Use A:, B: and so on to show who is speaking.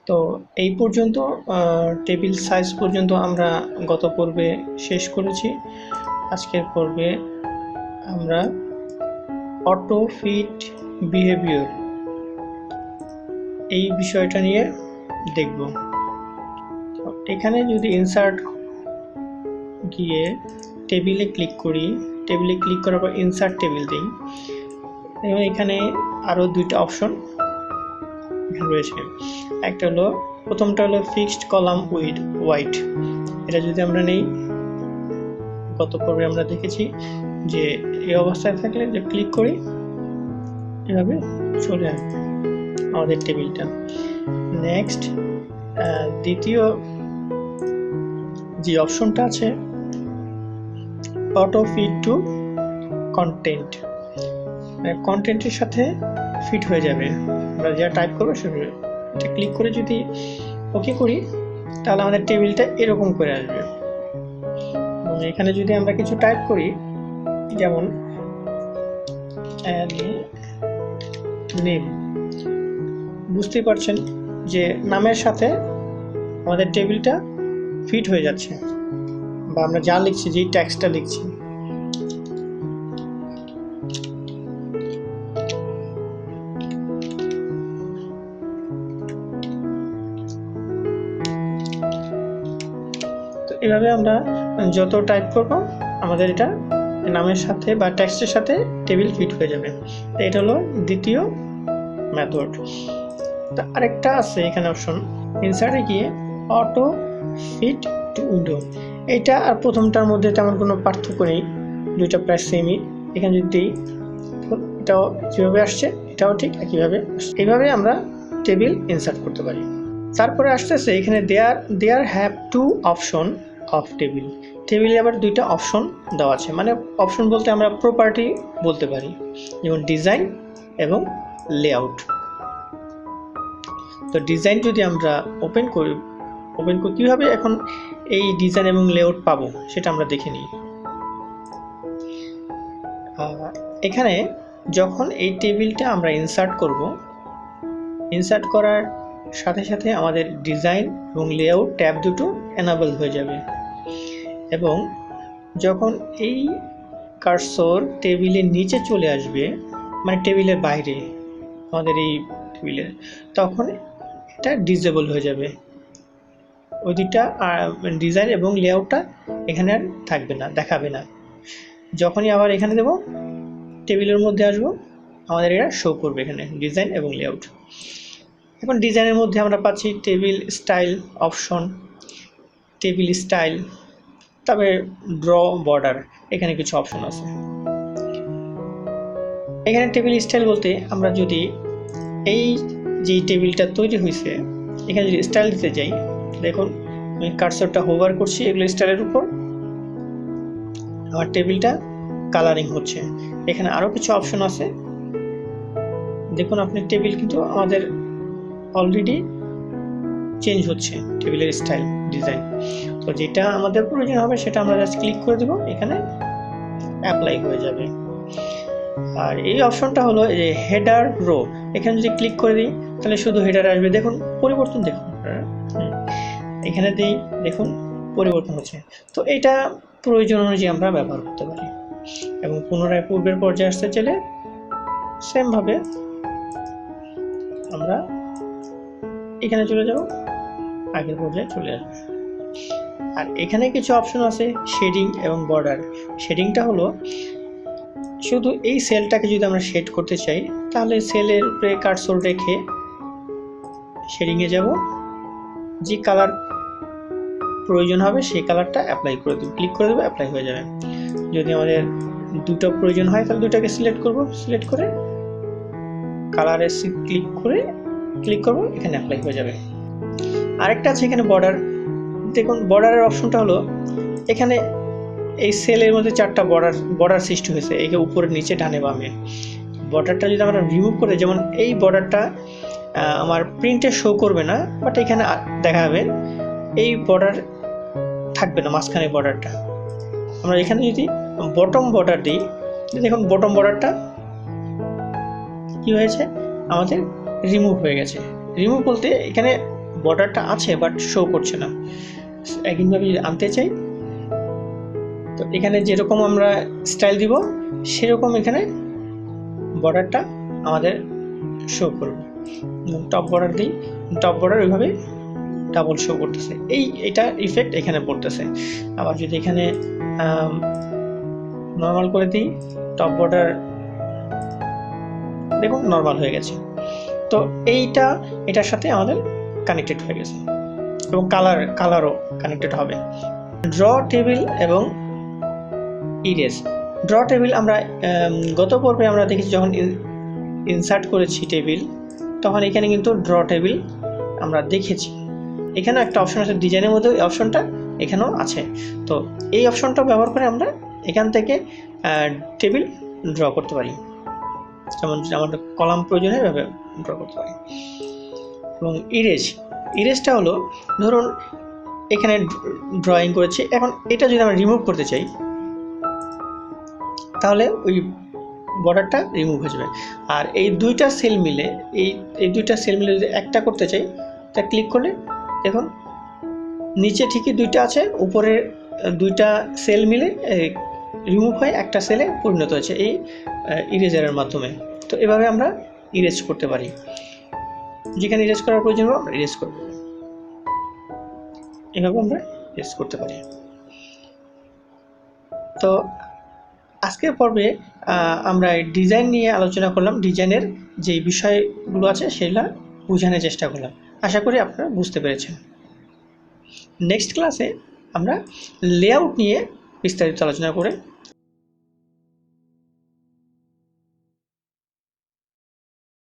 A: তো এই পর্যন্ত টেবিল সাইজ পর্যন্ত আমরা গত পর্বে শেষ করেছি। আজকের পর্বে আমরা অটো ফিট বিহেভিয়ার এই বিষয়টা নিয়ে দেখব। এখানে যদি ইনসার্ট গিয়ে টেবিলে ক্লিক করি, টেবিলে ক্লিক করার পর ইনসার্ট টেবিল দিই, এবং এখানে আরও দুইটা অপশন রয়েছে। একটা হলো, প্রথমটা হলো ফিক্সড কলাম উইথ হোয়াইট। এটা যদি আমরা নেই, গত পর্বে আমরা দেখেছি যে এই অবস্থায় থাকলে যে ক্লিক করি এভাবে চলে আসবে আমাদের টেবিলটা। নেক্সট দ্বিতীয় যে অপশনটা আছে অটো ফিট টু কন্টেন্ট, কন্টেন্টের সাথে ফিট হয়ে যাবে। আমরা যা টাইপ করবো সেটা ক্লিক করে যদি ওকে করি তাহলে আমাদের টেবিলটা এরকম করে আসবে। এবং এখানে যদি আমরা কিছু টাইপ করি, যেমন নেম, বুঝতেই পারছেন যে নামের সাথে আমাদের টেবিলটা ফিট হয়ে যাচ্ছে, বা আমরা যা লিখছি, যেই টেক্সটটা লিখছি। তো এভাবে আমরা যত টাইপ করব আমাদের এটা নামের সাথে বা টেক্সটের সাথে টেবিল ফিট হয়ে যাবে। এটা হলো দ্বিতীয় মেথড। আরেকটা আছে এখানে অপশন, ইনসার্টে গিয়ে অটো ফিট টু উইন্ডো। এটা আর প্রথমটার মধ্যে তেমন কোনো পার্থক্য নেই, দুইটা প্রায় সেমই। এখানে যদি এটাও যেভাবে আসছে এটাও ঠিক একইভাবে। এইভাবে আমরা টেবিল ইনসার্ট করতে পারি। তারপরে আসতেছে এখানে there have to option of table. টেবিলে আবার দুইটা অপশন দেওয়া আছে, মানে অপশন বলতে আমরা প্রপার্টি বলতে পারি, যেমন ডিজাইন এবং লেআউট। তো ডিজাইন যদি আমরা ওপেন করি কীভাবে এখন এই ডিজাইন এবং লেআউট পাবো সেটা আমরা দেখে নিই। এখানে যখন এই টেবিলটা আমরা ইনসার্ট করব, ইনসার্ট করার সাথে সাথে আমাদের ডিজাইন এবং লেআউট ট্যাব দুটো এনাবেল হয়ে যাবে। এবং যখন এই কার্সর টেবিলের নিচে চলে আসবে, মানে টেবিলের বাইরে আমাদের এই টেবিলের, তখন এটা ডিসেবল হয়ে যাবে। ওই দুইটা ডিজাইন এবং লেআউটটা এখানে আর থাকবে না, দেখাবে না। যখনই আবার এখানে দেব, টেবিলের মধ্যে আসবো, আমাদের এটা শো করবে এখানে ডিজাইন এবং লেআউট। এখন ডিজাইনের মধ্যে আমরা পাচ্ছি table style option, table style, তবে ড্র বর্ডার, এখানে কিছু অপশন আছে। এখানে টেবিল স্টাইল বলতে আমরা যদি এই যে টেবিলটা তৈরি হয়েছে এখানে যদি স্টাইল দিতে যাই, দেখুন আমি কার্সরটা হোভার করছি এগুলো স্টাইলের উপর, আমার টেবিলটা কালারিং হচ্ছে। এখানে আরও কিছু অপশন আছে, দেখুন আপনি টেবিল কিন্তু আমাদের অলরেডি চেঞ্জ হচ্ছে, টেবিলের স্টাইল ডিজাইন। তো যেটা আমাদের প্রয়োজন হবে সেটা আমরা জাস্ট ক্লিক করে দেব, এখানে অ্যাপ্লাই হয়ে যাবে। আর এই অপশনটা হলো যে হেডার রো, এখানে যদি ক্লিক করে দিই তাহলে শুধু হেডার আসবে। দেখুন পরিবর্তন, দেখুন এখানে দিই, দেখুন পরিবর্তন হচ্ছে। তো এটা প্রয়োজন অনুযায়ী আমরা ব্যবহার করতে পারি। এবং পুনরায় পূর্বের পর্যায়ে আসতে চাইলে সেমভাবে আমরা এখানে চলে যাব, আগের পর্যায়ে চলে আসবে। আর এখানে কিছু অপশন আছে শেডিং এবং বর্ডার। শেডিংটা হলো শুধু এই সেলটাকে যদি আমরা শেড করতে চাই তাহলে সেলের উপরে কার্সর রেখে শেডিংয়ে যাব, যে কালার প্রয়োজন হবে সেই কালারটা অ্যাপ্লাই করে দেবো, ক্লিক করে দেবো, অ্যাপ্লাই হয়ে যাবে। যদি আমাদের দুটো প্রয়োজন হয় তাহলে দুটাকে সিলেক্ট করব, সিলেক্ট করে কালারে ক্লিক করব, এখানে অ্যাপ্লাই হয়ে যাবে। আরেকটা আছে এখানে বর্ডার। দেখুন বর্ডারের অপশনটা হলো এখানে এই সেলের মধ্যে চারটা বর্ডার সৃষ্টি হয়েছে, একে উপরে নিচে ডানে বামে। বর্ডারটা যদি আমরা রিমুভ করে, যেমন এই বর্ডারটা আমার প্রিন্টে শো করবে না, বাট এখানে দেখা যাবে এই বর্ডার থাকবে না, মাঝখানে বর্ডারটা। আমরা এখানে যদি বটম বর্ডার দিই, দেখুন বটম বর্ডারটা কি হয়েছে, আমাদের রিমুভ হয়ে গেছে। রিমুভ বলতে এখানে বর্ডারটা আছে বাট শো করছে না। একইভাবে যদি আনতে চাই তো এখানে যেরকম আমরা স্টাইল দিব সেরকম এখানে বর্ডারটা আমাদের শো করবে। টপ বর্ডার দিই, টপ বর্ডার ওইভাবে ডাবল শো করতেছে, এটা ইফেক্ট এখানে পড়তেছে। আবার যদি এখানে নর্মাল করে দিই, টপ বর্ডার দেখুন নর্মাল হয়ে গেছে। তো এটার সাথে আমাদের কানেক্টেড হয়ে গেছে এবং কালারও কানেক্টেড হবে। ড্র টেবিল এবং ইরেজ। ড্র টেবিল আমরা গত পর্বে আমরা দেখেছি যখন ইনসার্ট করেছি টেবিল, তখন এখানে কিন্তু ড্র টেবিল আমরা দেখেছি। এখানে একটা অপশন আছে ডিজাইনের মধ্যে, এই অপশনটা এখানেও আছে। তো এই অপশনটা ব্যবহার করে আমরা এখান থেকে টেবিল ড্র করতে পারি, যেমন আমাদের কলাম প্রয়োজন হয় এভাবে ড্র করতে পারি। এবং ইরেজটা হলো ধরুন এখানে ড্রয়িং করেছি, এখন এটা যদি আমরা রিমুভ করতে চাই তাহলে ওই বর্ডারটা রিমুভ হয়ে যাবে। আর এই দুইটা সেল মিলে যদি একটা করতে চাই তা ক্লিক করলে দেখুন নিচে ঠিকই দুইটা আছে, উপরে দুইটা সেল মিলে রিমুভ হয়ে একটা সেলে পরিণত হয়েছে এই ইরেজারের মাধ্যমে। তো এভাবে আমরা ইরেজ করতে পারি, যেখানে ইরেজ করার প্রয়োজন হবে আমরা ইরেজ করব, এভাবে আমরা ইরেজ করতে পারি। তো আজকের পর্বে আমরা ডিজাইন নিয়ে আলোচনা করলাম, ডিজাইনের যে বিষয়গুলো আছে সেগুলো বোঝানোর চেষ্টা করলাম। আশা করি আপনারা বুঝতে পেরেছেন। নেক্সট ক্লাসে আমরা লেআউট নিয়ে বিস্তারিত আলোচনা করে